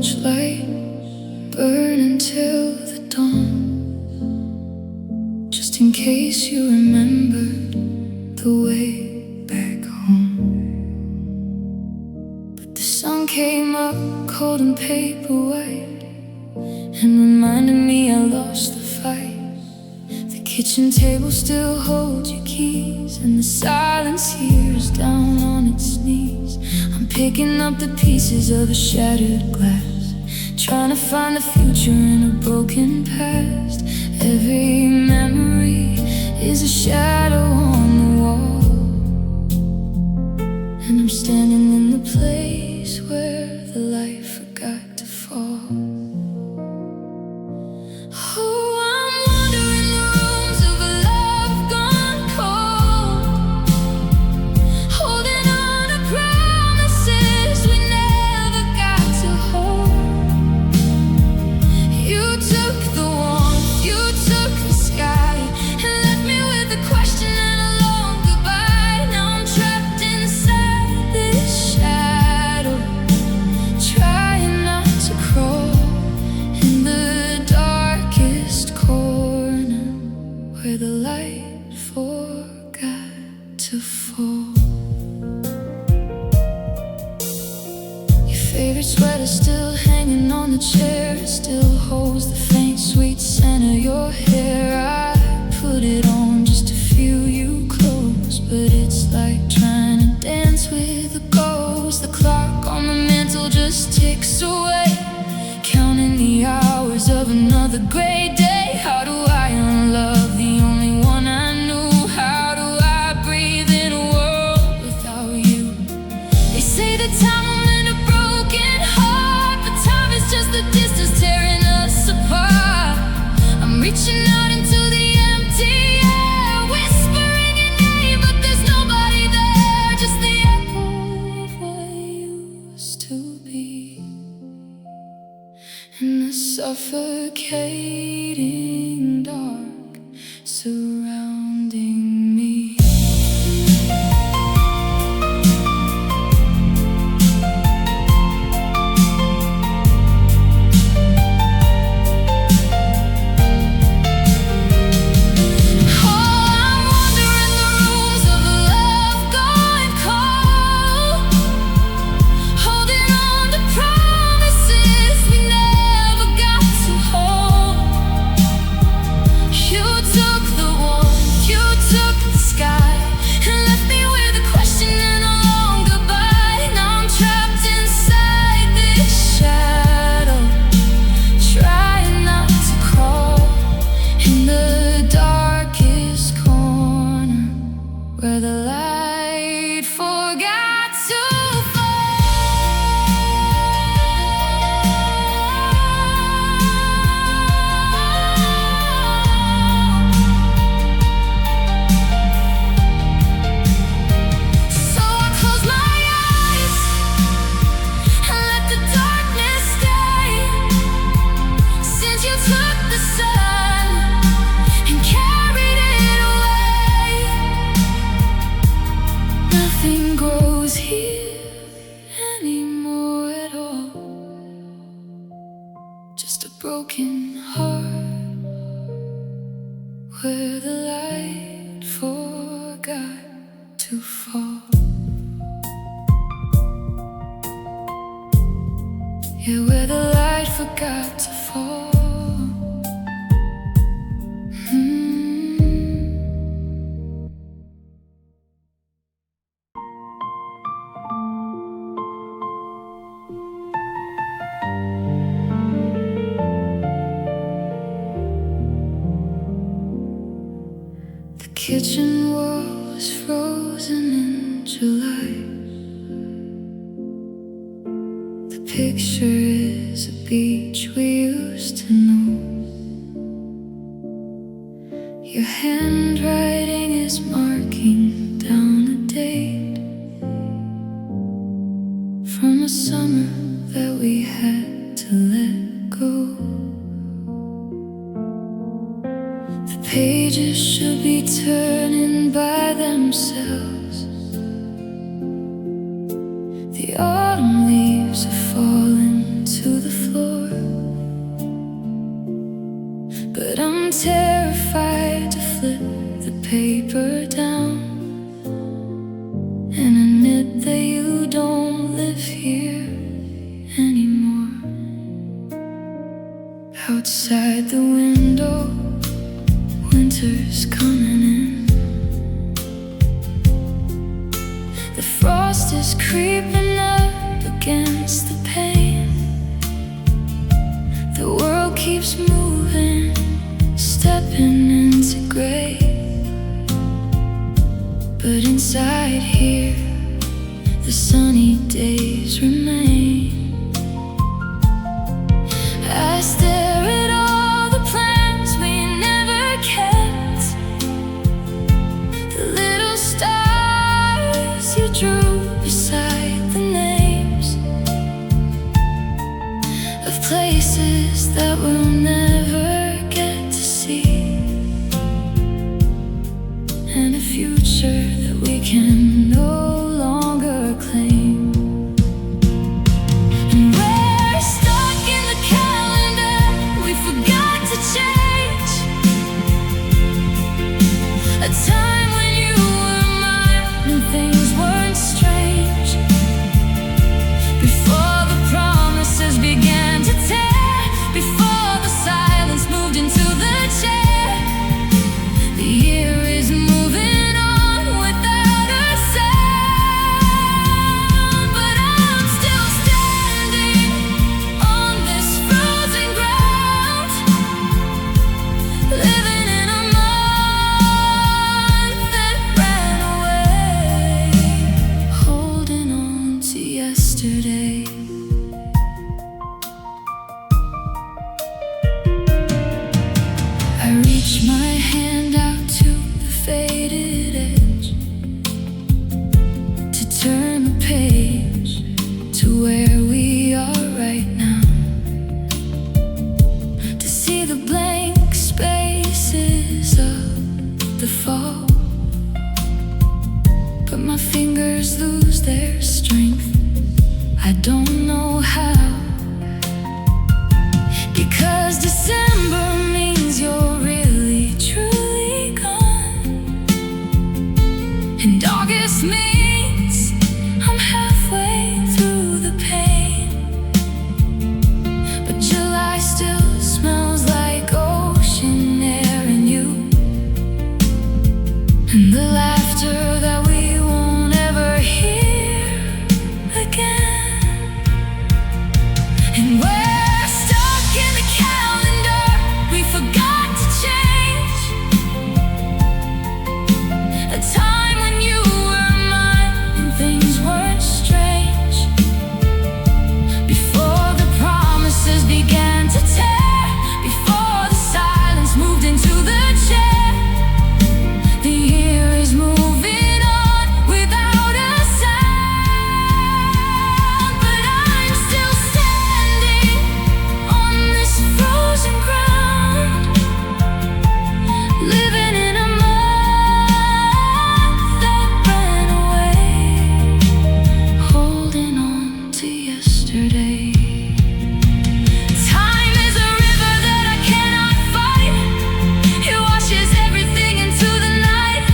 much light, burn until the dawn, just in case you remembered the way back home. But the sun came up cold and paper white, and reminded me I lost the fight. The kitchen table still holds your keys, and the silence here is down on its knees. I'm picking up the pieces of a shattered glass, trying to find the future in a broken past. Every memory is a shadow on the wall, and I'm standing in the place where the light forgot to fall. Where the light forgot to fall. Your favorite sweater still hanging on the chair, it still holds the faint sweet scent of your hair. I put it on just to feel you close, but it's like trying to dance with a ghost. The clock on the mantle just ticks away, counting the hours of another gray day. How do I unlove the only one I knew? How do I breathe in a world without you? They say that time will mend a broken heart, but time is just the distance tearing us apart. I'm reaching out into the empty air, whispering your name, but there's nobody there. Just the echo of what used to be, and the suffocating dark surrounding me. Where the light forgot to So I close my eyes and let the darkness stay. Since you took the sun and carried it away, nothing grows here anymore at all. Just a broken heart where the light forgot to fall. Yeah, where the light forgot to fall. The kitchen wall was frozen in July. The picture is a beach we used to know. Your handwriting is marking down a date from a summer that we had to let go. The pages should be turning by themselves. The autumn leaves are falling to the Outside the window, winter's coming in. The frost is creeping up against the pane. The world keeps moving, stepping into gray. But inside here, the sunny days remain. I stare at all the plans we never kept, the little stars you drew beside the names of places that we'll never get to see, and a future that we can no longer claim. A time when you were mine and things weren't strange. Before the promises began to tear, before the silence moved into the chair. The year is moving on without a sound, but I'm still standing on this frozen ground, living in a yesterday. I reach my hand out to the faded edge, to turn the page to where we are right now, to see the blank spaces of the fall. But my fingers lose their strength, I don't know how, because December means you're really truly gone, and August means I'm halfway through the pain. But July still smells like ocean air and you, and the laughter that we won't ever hear again. And we're stuck in the calendar we forgot to change. A time when you were mine and things weren't strange. Before the promises began to tear, before the silence moved into the chair. The year is moving on without a sound, but I'm still standing on this frozen ground, living in a month that ran away, holding on to yesterday. Time is a river that I cannot fight. It washes everything into the night.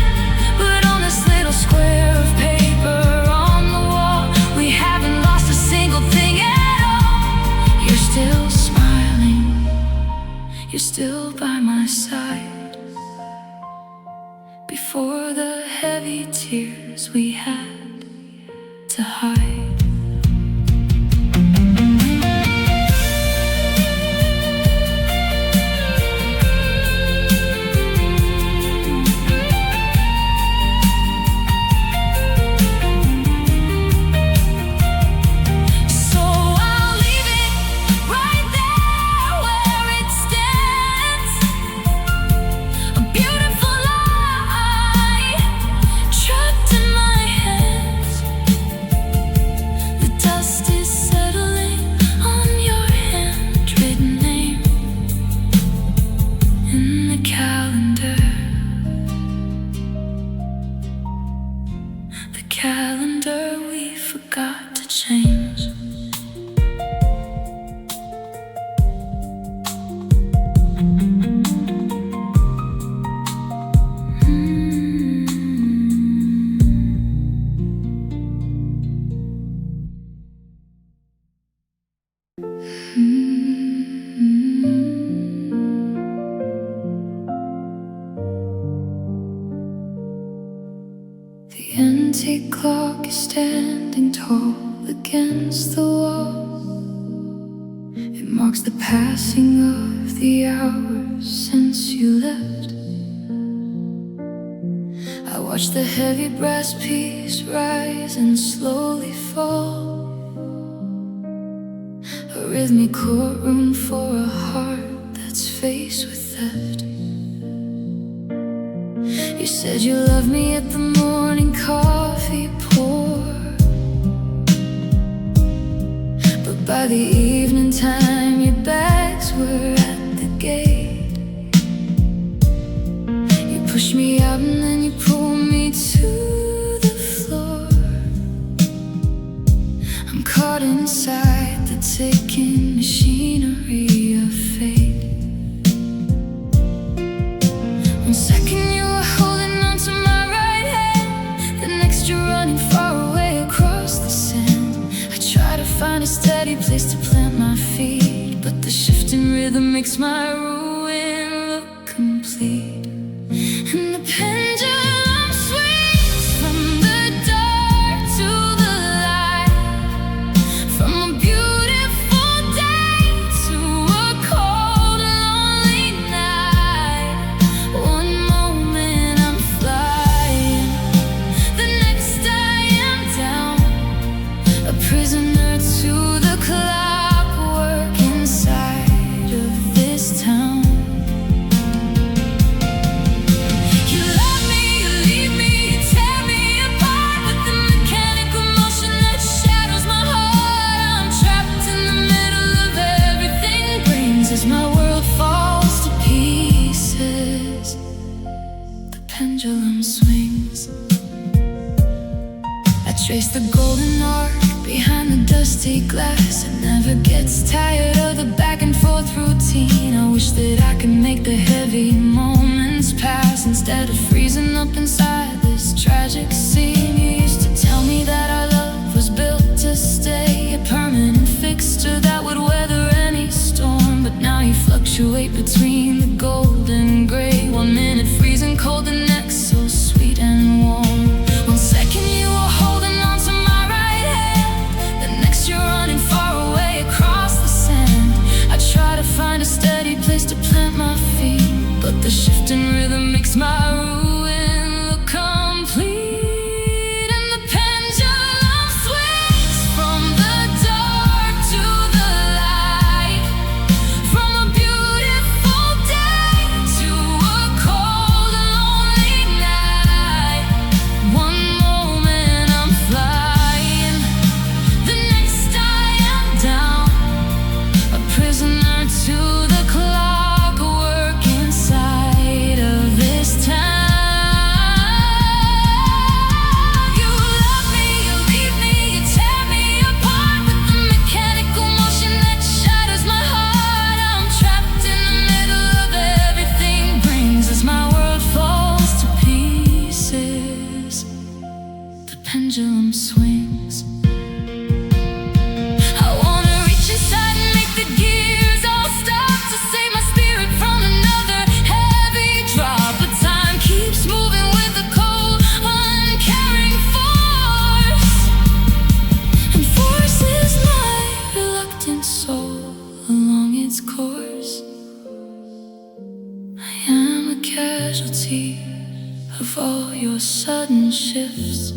But on this little square of paper on the wall, we haven't lost a single thing at all. You're still smiling, you're still by my side. Before the heavy tears we had to hide. So I'll leave it right there where it stands, a beautiful lie trapped in my hand. state clock is standing tall against the wall. It marks the passing of the hours since you left. I watch the heavy brass piece rise and slowly fall. A rhythmic courtroom for a heart that's faced with theft. You said you loved me at the morning coffee pour, but by the evening time your bags were at the gate. You pushed me out and then you pulled me to the floor. I'm caught inside the ticking machinery of fate. One second you were holding on to my right hand, the next you're running far away across the sand. I try to find a steady place to plant my feet, but the shifting rhythm makes my ruin look complete. And the pendulum swings from the dark to the light, from a beautiful day to a cold lonely night. One moment I'm flying, the next I am down, a prisoner to the clockwork inside of this town. You love me, you leave me, you tear me apart with the mechanical motion that shatters my heart. I'm trapped in the middle of everything brings as my world falls to pieces. The pendulum swings. I trace the golden arc behind the dusty glass. It never gets tired of the back and forth routine. I wish that I could make the heavy moments pass instead of freezing up inside this tragic scene. You used to tell me that our love was built to stay, a permanent fixture that would weather any storm. But now you fluctuate between the gold and gray. 1 minute freezing cold, the next so sweet and warm. One second you were holding on to my right hand, the next you're running far away across the sand. I try to find a steady place to plant my feet, but the shifting rhythm makes my ruin look complete. And the pendulum swings from the dark to the light, from a beautiful day to a cold lonely night. One moment I'm flying, the next I am down, a prisoner to the clockwork inside of this town. You love me, you leave me, you tear me apart with the mechanical motion that shatters my heart. I'm trapped in the middle of everything brings as my world falls to pieces. The pendulum swings. I wanna reach inside and make the gears all stop, to save my spirit from another heavy drop. But time keeps moving with a cold, uncaring force, and forces my reluctant soul along its course. I am a casualty of all your sudden shifts,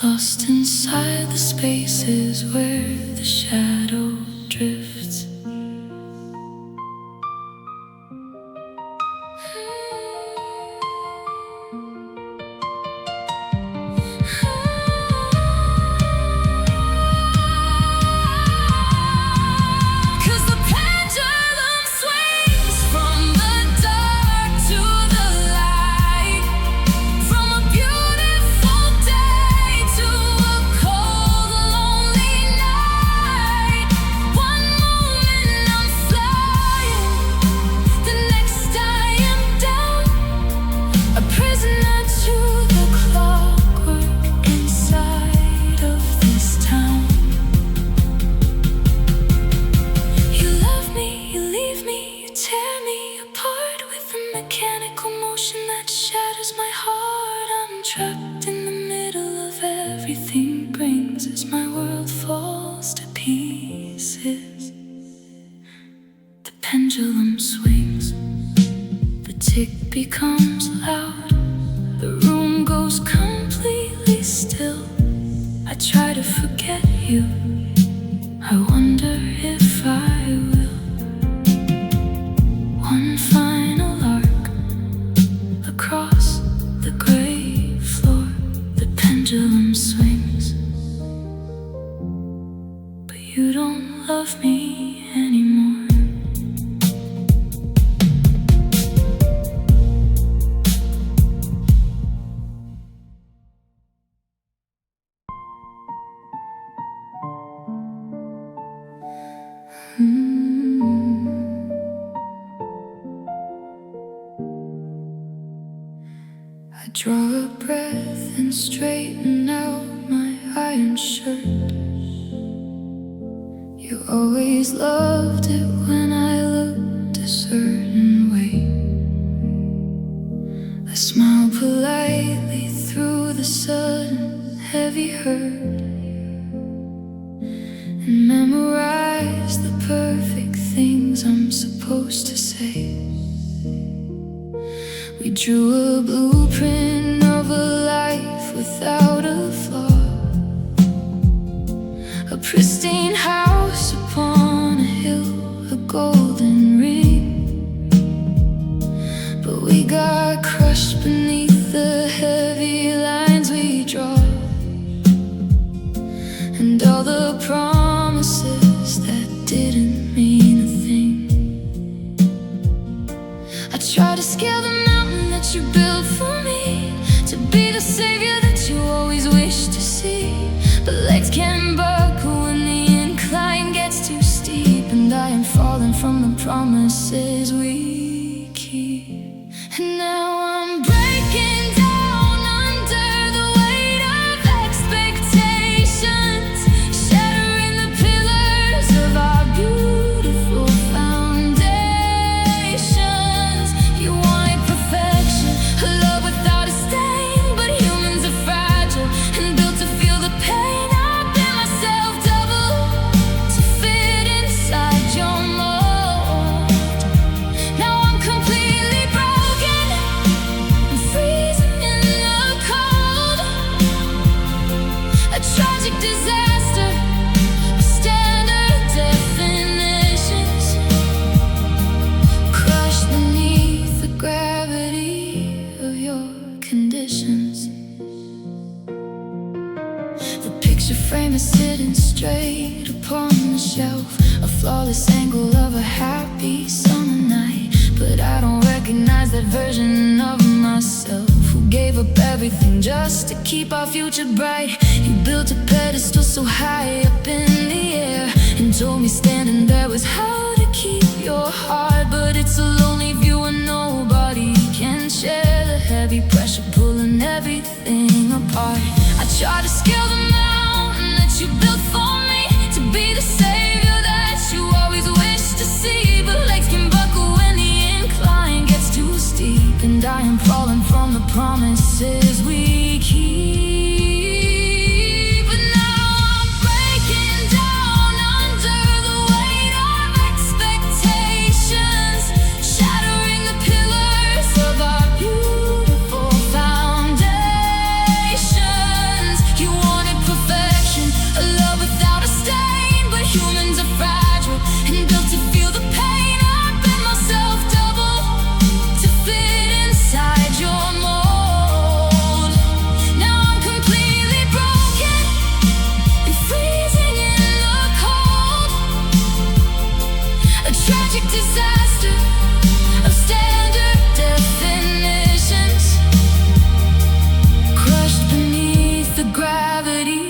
lost inside the spaces where the shadow drifts. Cause the pendulum swings from the dark to the light, from a beautiful day to a cold lonely night. is. The pendulum swings, the tick becomes loud, the room goes completely still. I try to forget you, I wonder if I will. One final arc across the gray floor, the pendulum swings, but you don't love me anymore. I draw a breath and straighten out my iron shirt. You always loved it when I looked a certain way. I smile politely through the sudden heavy hurt, and memorize the perfect things I'm supposed to say. We drew a blueprint of a life without a flaw, a pristine house upon a hill, a golden ring. But we got crushed beneath the heavy lines we draw, and all the promises that didn't mean a thing. I try to scale the mountain that you built for me, to be the savior that you always wished to see. But legs can buckle when the incline gets too steep, and I am falling from the promises we keep. And now I'm breaking down under the weight of expectations, shattering the pillars of our beautiful foundations. You wanted perfection, a love without a stain, but humans are fragile and built to feel the pain. I bend myself double to fit inside your mold. Now I'm completely broken and freezing in the cold, a tragic disaster of standard definitions, crushed beneath the gravity of your conditions. The picture frame is sitting straight upon the shelf, a flawless angle of a happy summer night. But I don't recognize that version of myself who gave up everything just to keep our future bright. You built a pedestal so high up in the air, and told me standing there was how to keep your heart. But it's a lonely view and nobody can share the heavy pressure pulling everything apart. I try to scale the mountain that you built for me, to be the savior that you always wished to see. But legs can buckle when the incline gets too steep, and I am falling from the promises we keep. But now I'm breaking down under the weight of expectations, shattering the pillars of our beautiful foundations. You wanted perfection, a love without a stain, but humans are fragile and built to feel the pain. I bend myself double to fit inside your mold. Now I'm completely broken and freezing in the cold, a tragic disaster of standard definitions, crushed beneath the gravity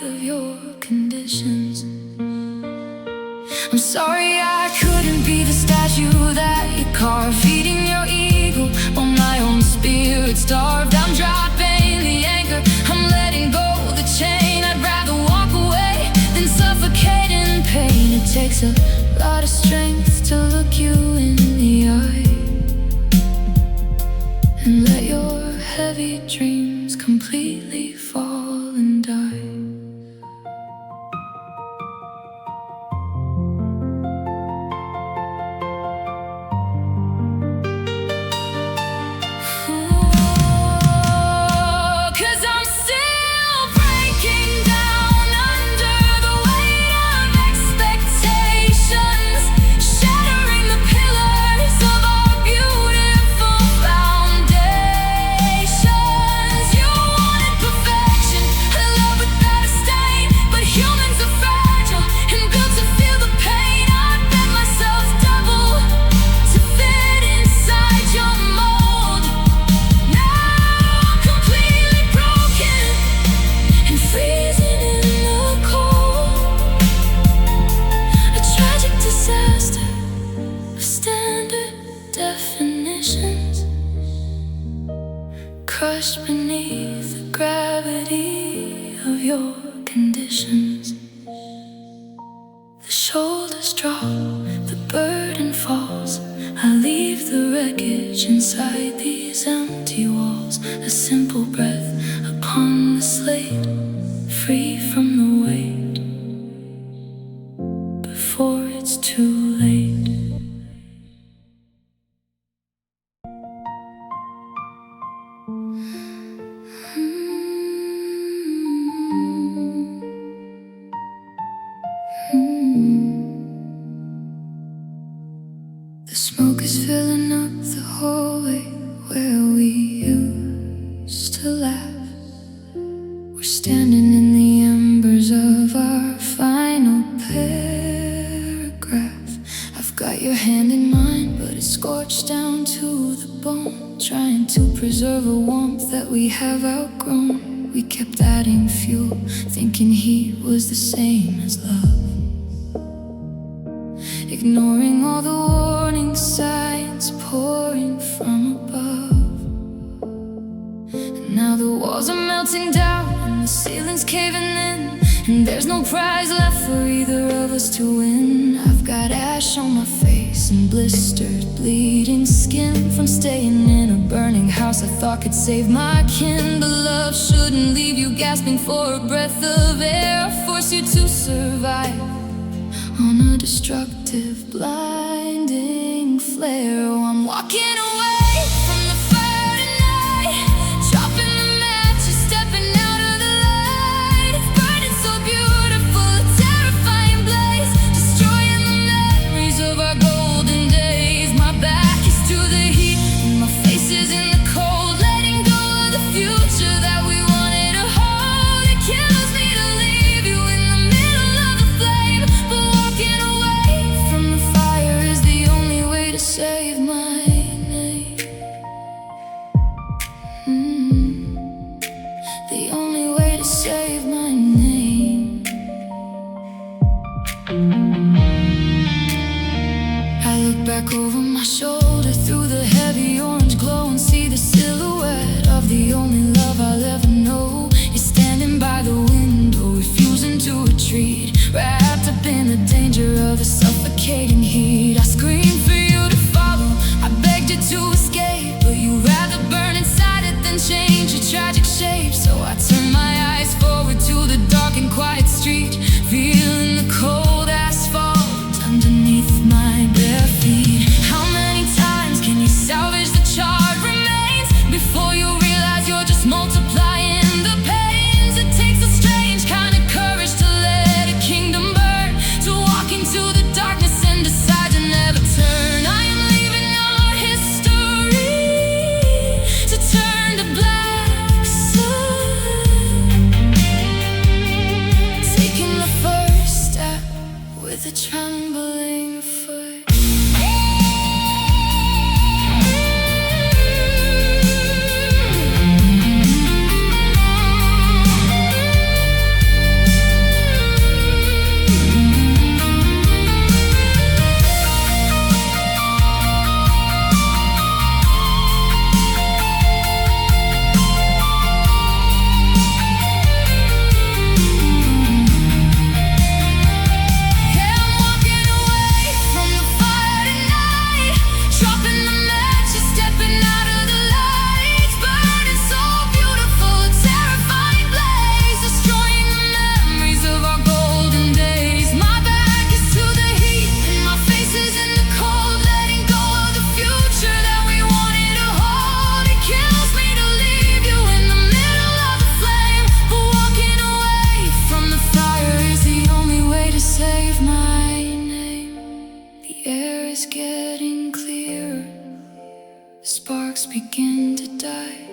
of your conditions. I'm sorry I couldn't be the statue that you carved, feeding your ego while my own spirit starved. I'm dropping the anchor, I'm letting go the chain. I'd rather walk away than suffocate in pain. It takes a lot of strength to look you in the eye and let your heavy dreams completely fall and die. crushed beneath the gravity of your conditions. The shoulders drop, the burden falls. I leave the wreckage inside these empty walls. A simple breath upon the slate, free from the weight, before it's too late. The smoke is filling up the hallway where we used to laugh. We're standing in the embers of our final paragraph. I've got your hand in mine, but it's scorched down to the bone, trying to preserve a warmth that we have outgrown. We kept adding fuel, thinking heat was the same as love, ignoring all the warning signs pouring from above. And now the walls are melting down and the ceiling's caving in, and there's no prize left for either of us to win. I've got ash on my face and blistered, bleeding skin from staying in a burning house I thought could save my kin. But love shouldn't leave you gasping for a breath of air, force you to survive on a destructive, blinding flare. Oh, I'm walking away from the fire tonight, chopping the matches, stepping out of the light. It's burning so beautiful, a terrifying blaze, destroying the memories of our golden days. My back is to the heat and my face is in the cold, letting go of the future that we wanted to hold. It kills me to leave you in the middle of the flame, but walking away from the fire is the only way to save my name. The only way to save my name. I look back over my shoulder through the heavy orange glow and see the silhouette of the only love I'll ever know. You're standing by the window, refusing to retreat, wrapped up in the danger of the suffocating heat. I screamed for you to follow, I begged you to escape, but you'd rather burn inside it than change your tragic shape. So I turned my eyes forward to the dark and quiet street, feeling the cold asphalt underneath my bare feet. How many times can you salvage the charred remains before you realize you're just multiplying the pains? It takes a strange kind of courage to let a kingdom burn, to walk into the darkness and decide to never turn. I am leaving our history to turn to black sun, taking the first step with a trembling foot. Getting clearer, sparks begin to die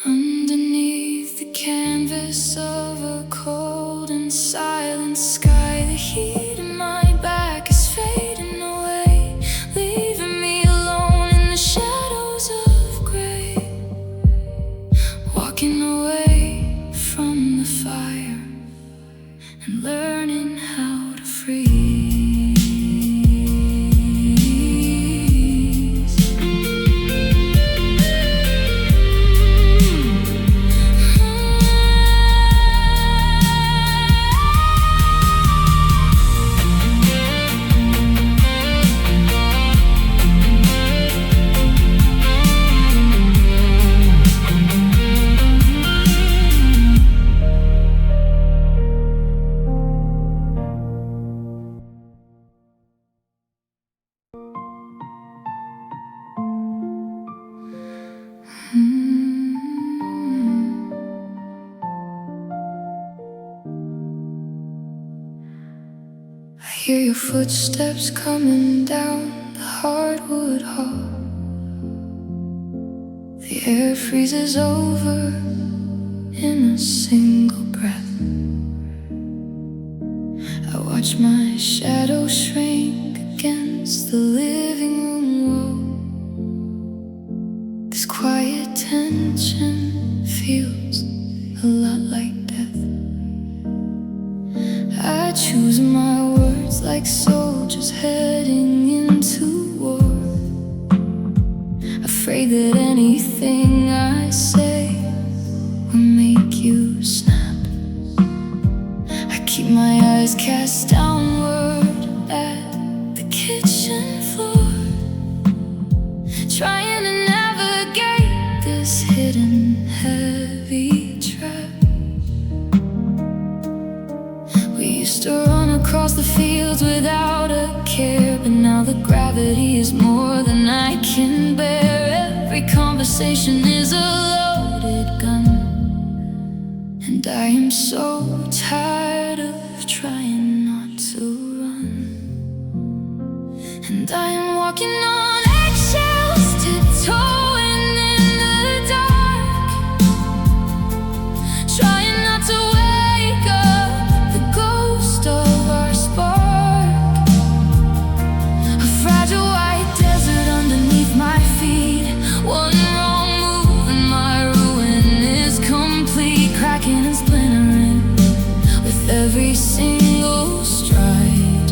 underneath the canvas of a cold and silent sky. The heat in my back is fading away, leaving me alone in the shadows of gray, walking away from the fire and learning how to freeze. hear your footsteps coming down the hardwood hall. The air freezes over in a single breath. I watch my shadow shrink against the living room wall. This quiet tension feels a lot like death. I choose my words like soldiers heading into war, afraid that anything I say will make you snap. I keep my eyes cast downward at the kitchen floor, trying to navigate this hidden heavy trap. We used to run across the fields without a care, but now the gravity is more than I can bear. Every conversation is a loaded gun, and I am so tired of trying not to run. And I am walking on eggshells, tiptoeing in the dark, trying not to wake up the ghost of our spark. A fragile white desert underneath my feet. One wrong move and my ruin is complete, cracking and splintering with every single stride,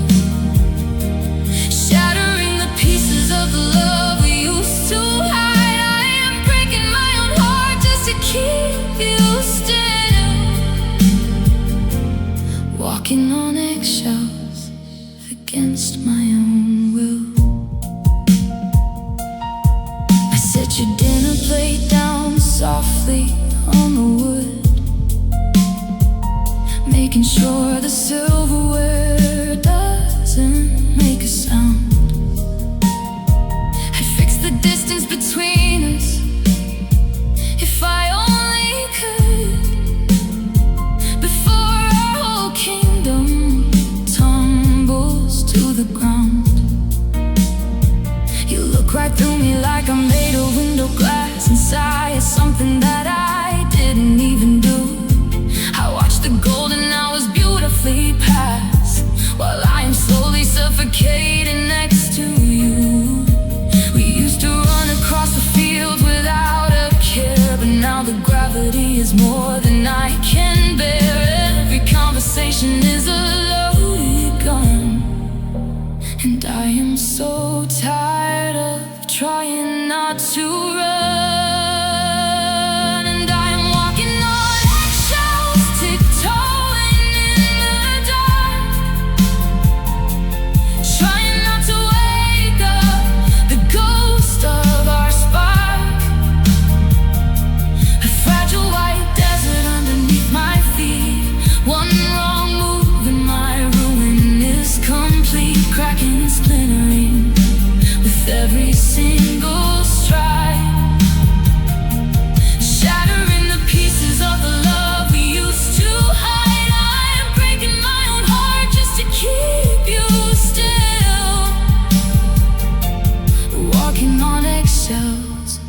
shattering the pieces of the love we used to hide. I am breaking my own heart just to keep you still, walking on eggshells against my own will. I set your dinner plate down softly on the wood, making sure the silverware doesn't make a sound. I'd fix the distance between us if I only could, before our whole kingdom tumbles to the ground. You look right through me like I'm made of window glass. Inside is something that I didn't even do. I watched the golden hours beautifully pass while I am slowly suffocating next to you. We used to run across the fields without a care, but now the gravity is more than I can bear. Every conversation is a loaded gun, and I am so tired of trying not to run. And I am walking on eggshells, tiptoeing in the dark, trying not to wake up the ghost of our spark. A fragile white desert underneath my feet. One wrong move and my ruin is complete, cracking and splintering with every single stride, shattering the pieces of the love we used to hide. I am breaking my own heart just to keep you still, walking on eggshells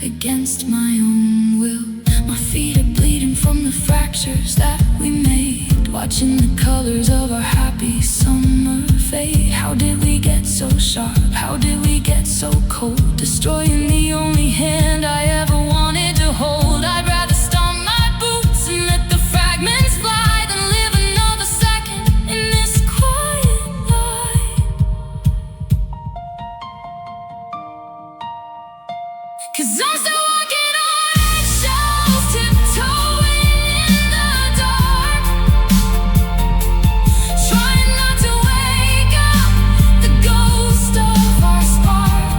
against my own will. My feet are bleeding from the fractures that we made, watching the colors of our happy summer fade. How did we get so sharp? How did we get so cold? Destroying the only hand I ever wanted to hold. I'd rather stomp my boots and let the fragments fly than live another second in this quiet night. 'Cause I'm still walking on eggshells, tiptoeing in the dark, trying not to wake up the ghost of our spark.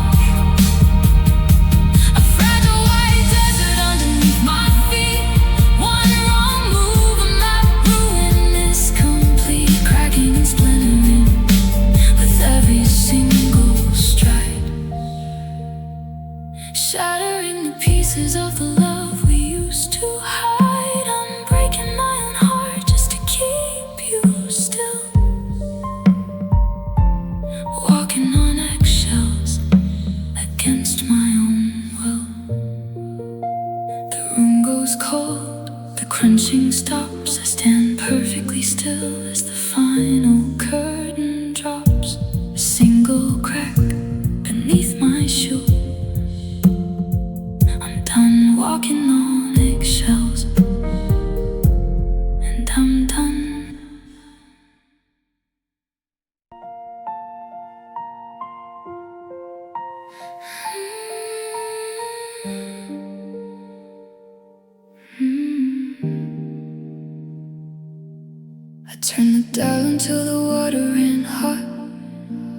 I turned the dial until the water ran hot,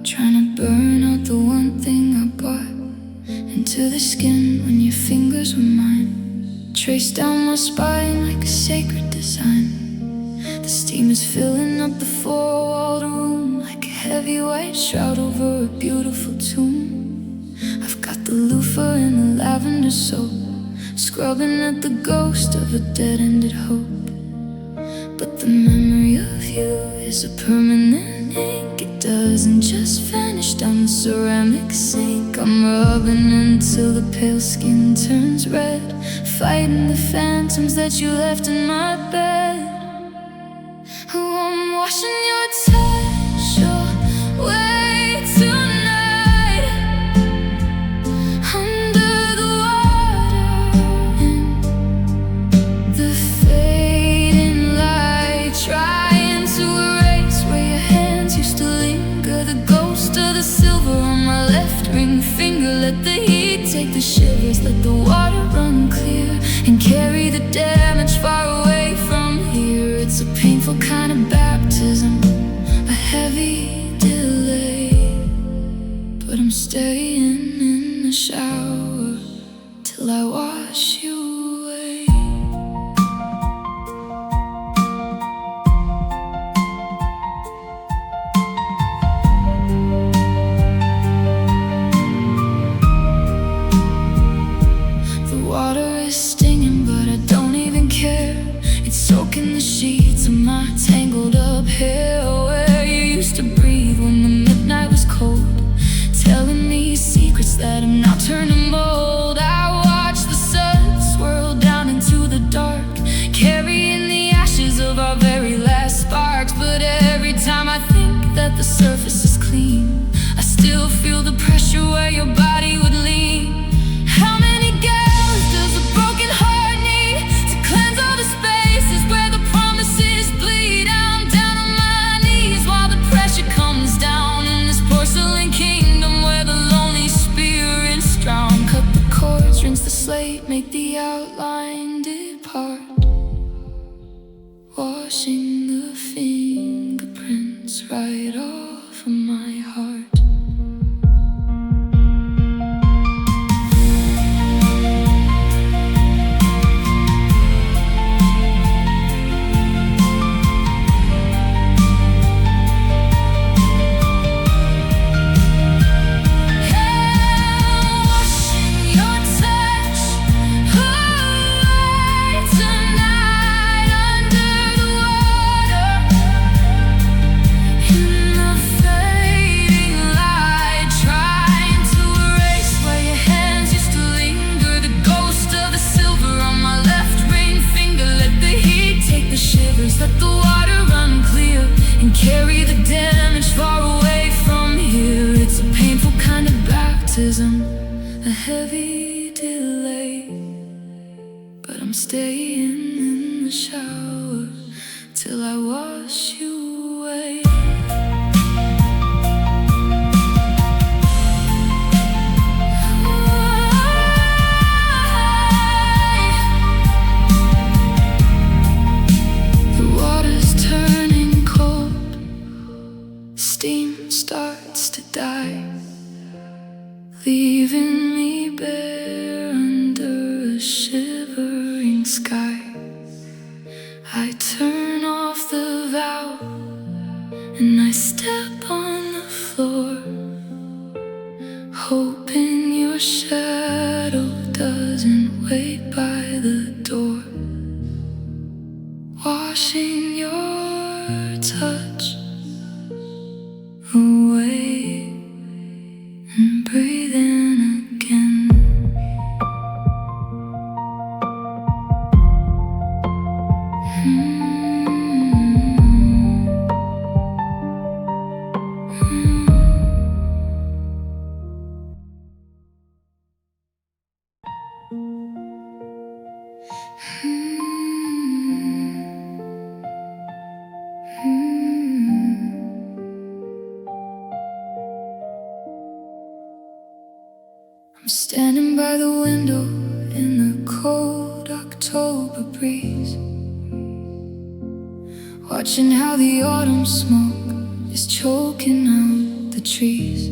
trying to burn out the one thing I bought into the skin when your fingers were mine. Traced down my spine like a sacred design. The steam is filling up the four-walled room like a heavy white shroud over a beautiful tomb. I've got the loofah and the lavender soap, scrubbing at the ghost of a dead-ended hope. But the memory of you is a permanent ink. It doesn't just vanish down the ceramic sink. I'm rubbing until the pale skin turns red, fighting the phantoms that you left in my bed. Oh, I'm washing your touch away tonight, under the water in the fading light, trying to erase where your hands used to linger. The ghost of the silver on my left ring finger. Let the heat take the shivers, let the water run clear, and carry the damage far away from here. It's a painful kind of baptism, a heavy delay, but I'm staying in the shower till I wash you away. The water is stinging, but I don't even care. It's soaking the sheets of my tangled up hair, where you used to breathe when the midnight was cold, telling me secrets that have now turned to mold. I watch the sun swirl down into the dark, carrying the ashes of our very last sparks. But every time I think that the surface is clean, I still feel the pressure where your body would lean. How many gallons does a broken heart need to cleanse all the spaces where the promises bleed? I'm down on my knees while the pressure comes down in this porcelain kingdom where the lonely spirits drown. Cut the cords, rinse the slate, make the outline depart, washing the fingerprints right off of my heart. Let the water run clear and carry the damage far away from here. It's a painful kind of baptism, a heavy delay, but I'm staying in the shower till I wash you away. Steam starts to die, leaving me bare under a shivering sky. I turn off the valve and I step on the floor, hoping your shadow doesn't wait by the door. Washing your touch away and breathe in again. I'm standing by the window in the cold October breeze, watching how the autumn smoke is choking out the trees.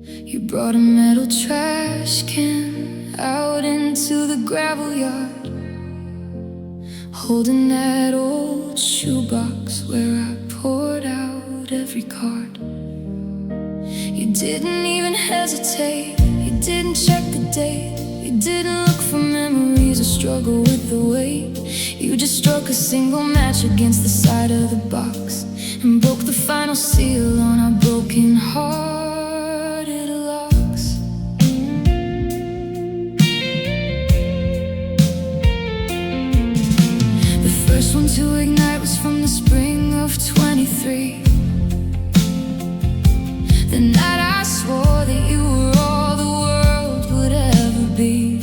You brought a metal trash can out into the gravel yard, holding that old shoebox where I poured out every card. You didn't even hesitate, you didn't check the date, you didn't look for memories or struggle with the weight. You just struck a single match against the side of the box and broke the final seal on our broken-hearted locks. The first one to ignite was from the spring of 23. The night I swore that you were all the world would ever be.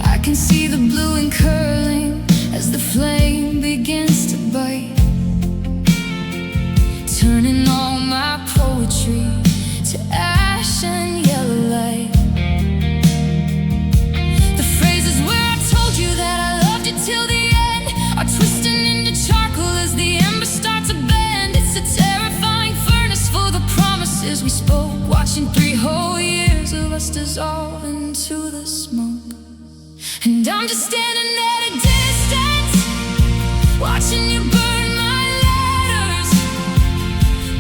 I can see the blue and curling as the flame begins to bite, turning all my poetry to ash and yellow light. The phrases where I told you that I loved you till the end are twisting into charcoal as the embers start to bend. It's a terrifying furnace full of the promises we spoke, watching 3 whole years of us dissolve into the smoke. And I'm just standing at a distance, watching you burn my letters,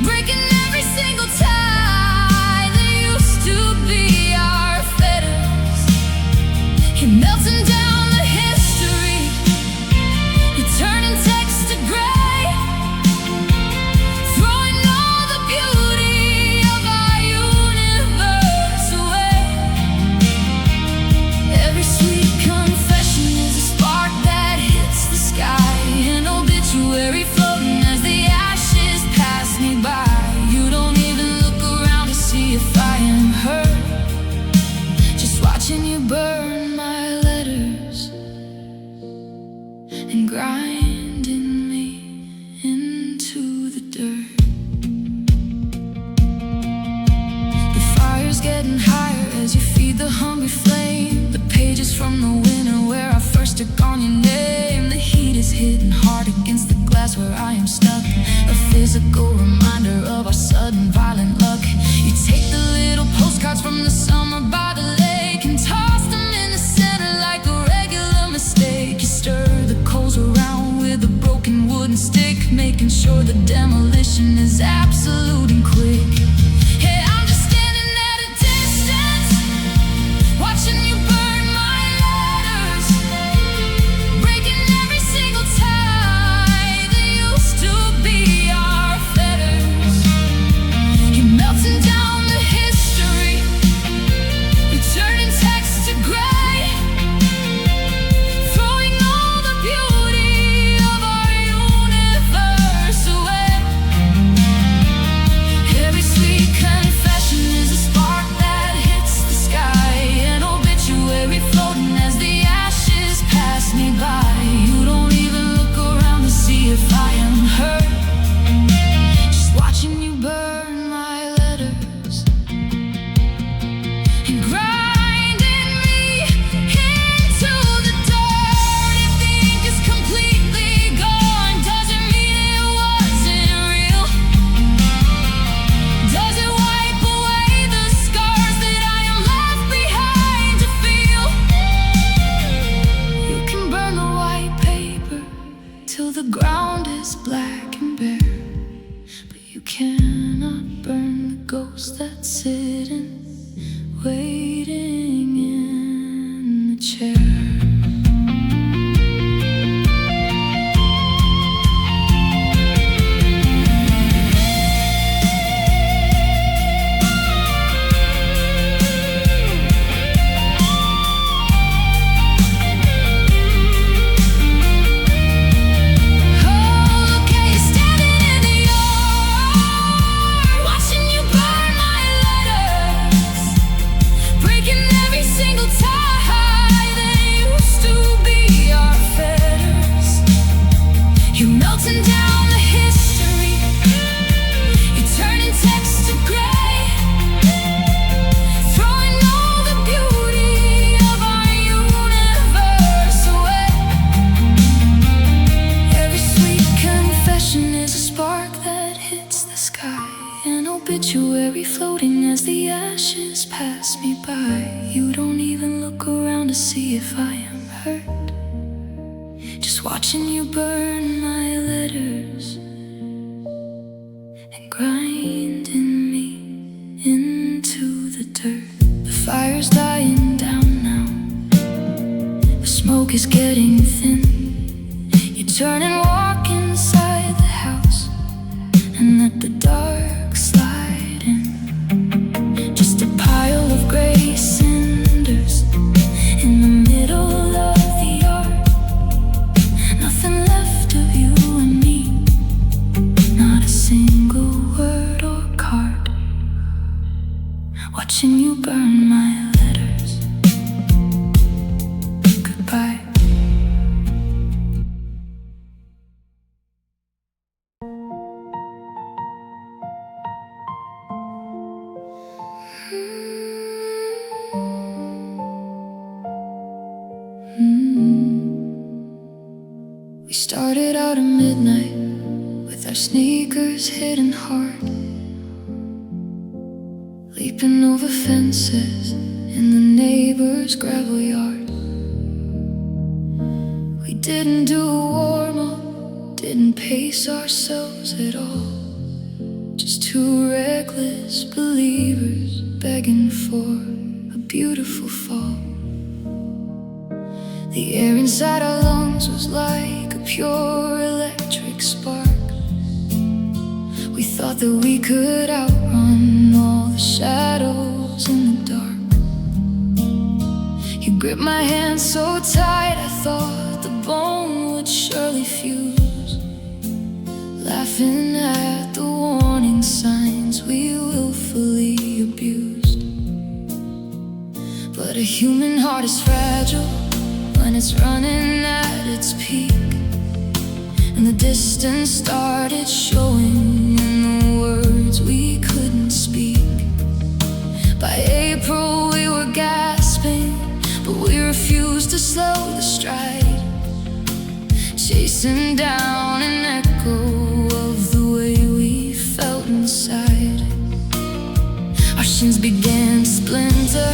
breaking every single tie that used to be our fetters. You're melting down the history, you're turning text to gray, throwing all the beauty of our universe away. Every sweet confession is a spark that hits the sky, an obituary floating as the ashes pass me by. You don't even look around to see if I am hurt, just watching you burn my letters and grinding me into the dirt. The fire's getting higher as you feed the hungry flame, the pages from the winter where I first took on your name. The heat is hitting hard against the glass where I am stuck, a physical reminder of our sudden violent luck. You take the little postcards from the summer by the lake and toss them in the center like a regular mistake. You stir the coals around with a broken wooden stick, making sure the demolition is absolute and quick. Hey, I'm just standing at a distance, watching you burn my letters, breaking every single tie that used to be our fetters. You're melting down the history, you're turning text to gray, throwing all the beauty of our universe away. Every sweet obituary floating as the ashes pass me by. You don't even look around to see if I am hurt. Just watching you burn my letters and grinding me into the dirt. The fire's dying down now, the smoke is getting thin. You turn and walk inside the house and let the dark slide in. Just a pile of gray cinders in the middle of the yard. Nothing left of you and me, not a single word or card. Watching you burn my letters goodbye. We started out at midnight with our sneakers hidden hard, leaping over fences in the neighbor's gravel yard. We didn't do a warm-up, didn't pace ourselves at all. Just two reckless believers begging for a beautiful fall. The air inside our lungs was like a pure electric spark. We thought that we could outrun all the shadows in the dark. You gripped my hand so tight, I thought the bone would surely fuse. Laughing at the warning signs we willfully abused. But a human heart is fragile when it's running at its peak, and the distance started showing in the words we couldn't speak. By April we were gasping, but we refused to slow the stride, chasing down an echo of the way we felt inside. Our shins began to splinter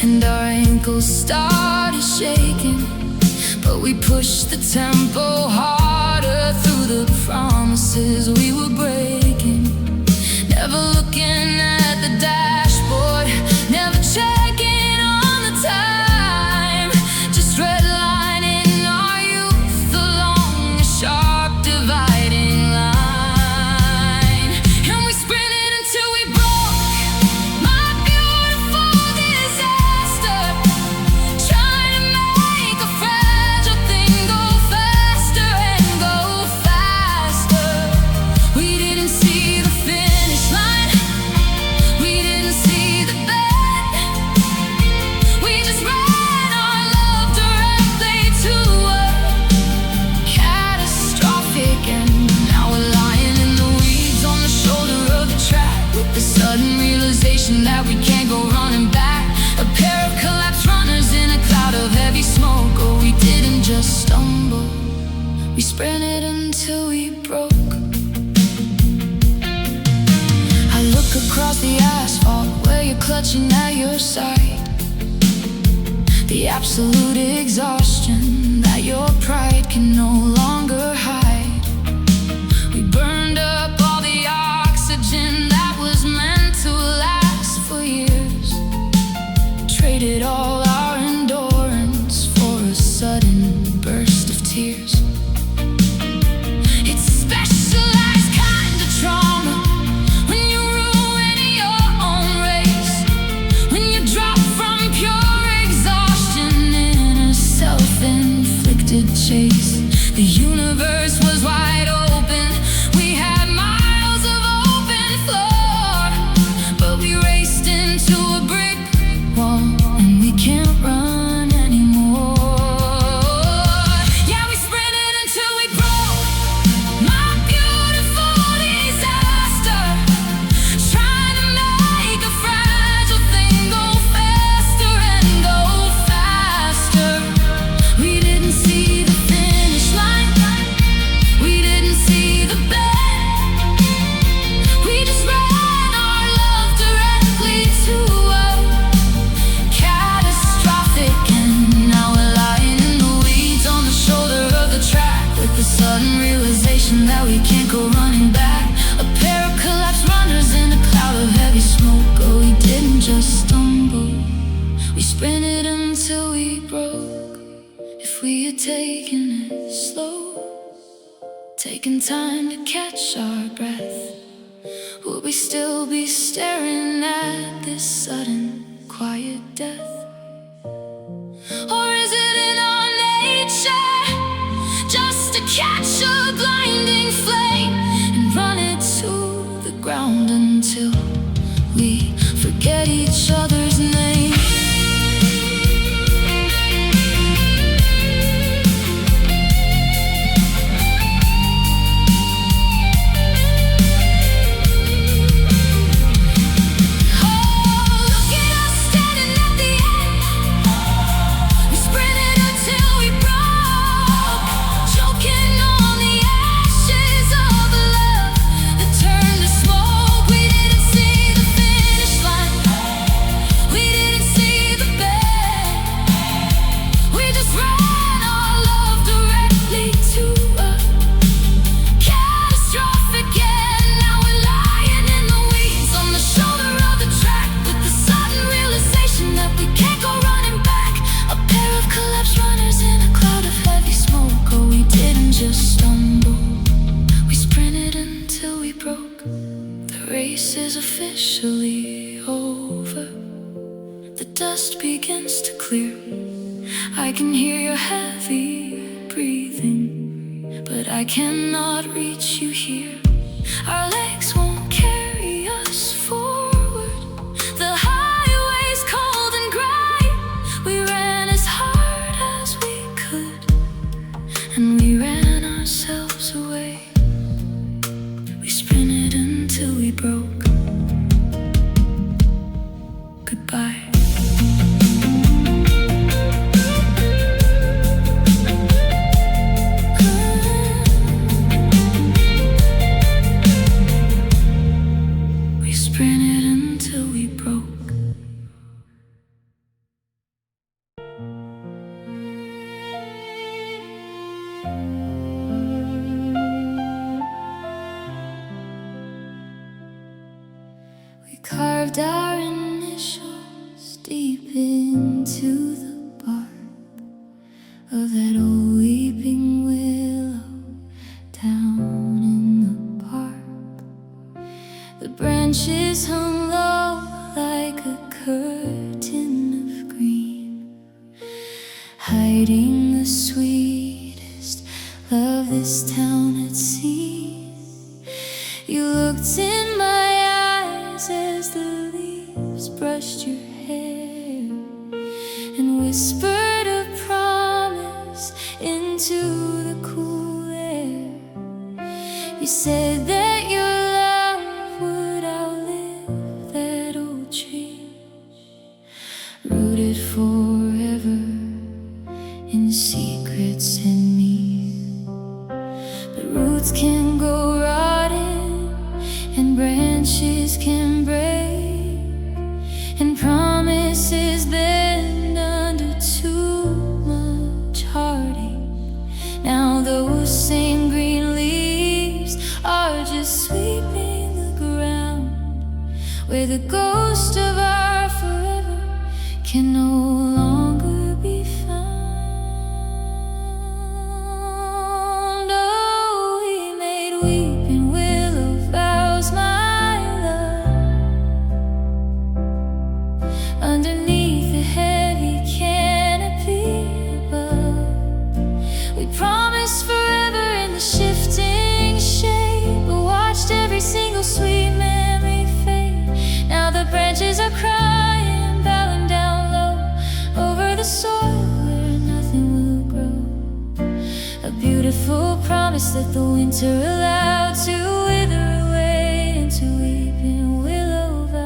and our ankles started shaking, but we pushed the tempo harder through the promises we were breaking. Never looking at the dashboard, never checking on the time, just redlining our youth along a sharp dividing line. And we sprinted until we broke, my beautiful disaster, trying to make a fragile thing go faster and go faster. We didn't see the finish line, we didn't see the bend. We just ran our love directly to a catastrophic end. Now we're lying in the weeds on the shoulder of the track, with the sudden realization that we can't go running back. A pair of collapsed runners in a cloud of heavy smoke. Oh, we didn't just stumble, we sprinted until we broke. I look across the asphalt where you're clutching at your side, the absolute exhaustion that your pride can no longer hide. We burned up all the oxygen that was meant to last for years, traded all our endurance for a sudden burst of tears. It's a specialized kind of trauma when you ruin your own race, when you drop from pure exhaustion in a self-inflicted chase. The universe sprinted until we broke. If we had taken it slow, taken time to catch our breath, would we still be staring at this sudden, quiet death? Or is it in our nature just to catch a blinding flame and run it to the ground until we forget each other's name? Officially over. The dust begins to clear. I can hear your heavy breathing, but I cannot reach you here. Our legs won't carry us forward. The highway's cold and gray. We ran as hard as we could, and we ran ourselves away. We sprinted until we broke. Goodbye. We sprinted until we broke. We carved our initials deep into the bark of that old weeping willow down in the park. The branches hung low like a curtain of green, hiding the sweetest love this town had seen. You looked in my eyes as the leaves brushed your hair and whispered a promise into the cool air. You said that your love would outlive that old tree, rooted forever in secrets in me. But roots can go rotten and branches can break, and promises bend under too much heartache. Now those same green leaves are just sweeping the ground, where the ghost of our forever can no longer be found. Oh, we made weeping willow vows, my love, underneath the heavy canopy above. We promised forever in the shifting shade, but watched every single sweet memory fade. Now the branches are crying, bowing down low over the soil where nothing will grow. A beautiful promise that the winter allowed to wither away into weeping willow vows.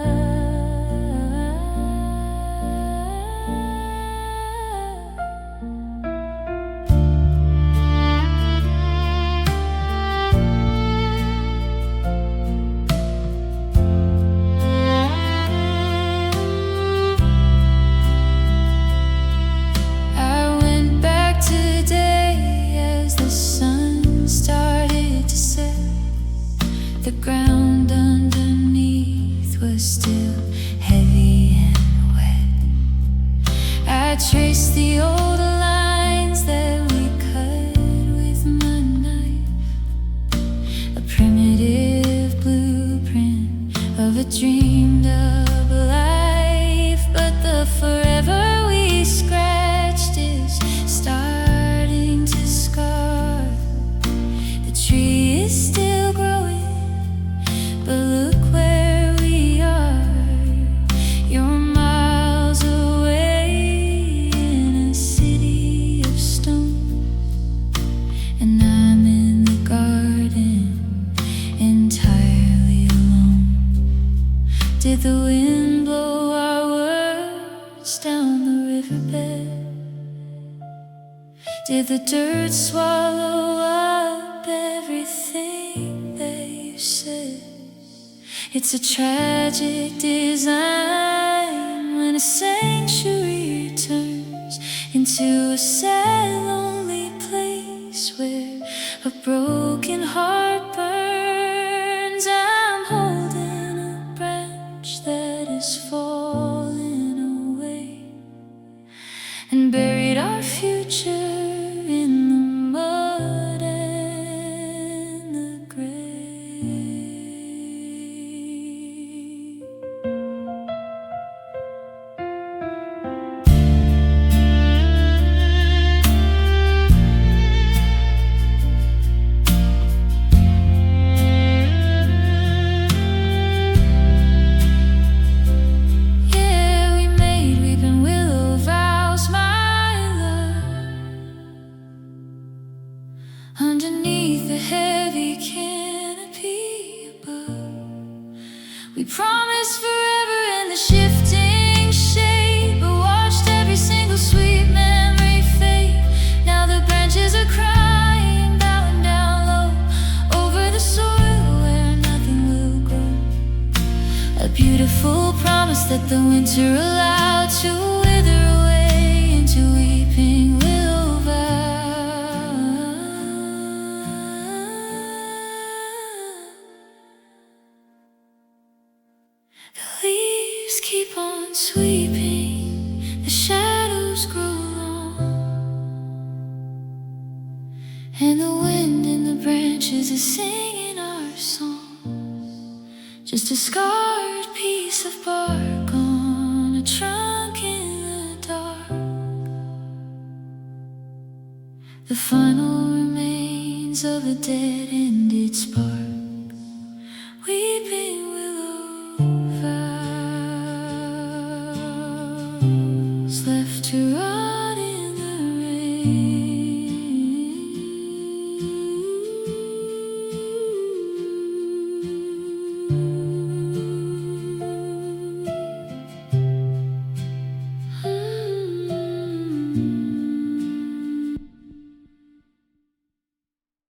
I went back today as the sun started to set. The ground underneath was still heavy and wet. dreamed of life, but the forever we scratched is starting to scar. The tree is still growing, but look where we are. You're miles away in a city of stone, and I'm in the garden entirely alone. Did the wind blow our words down the riverbed? Did the dirt swallow up everything that you said? It's a tragic design when a sanctuary turns into a sad, lonely place where a broken heart burns. I'm holding a branch that is falling away, and buried our future in the mud and the grave. Yeah, we made weeping willow vows, my love, underneath the heavy canopy above. We promised forever in the shifting shade, but watched every single sweet memory fade. Now the branches are crying, bowing down low over the soil where nothing will grow. A beautiful promise that the winter allowed to wither away into weeping willow vows. The leaves keep on sweeping, the shadows grow long, and the wind in the branches is singing our song. Just a scarred piece of bark on a trunk in the dark, the final remains of a dead-ended spark. Weeping willow vows left to rot.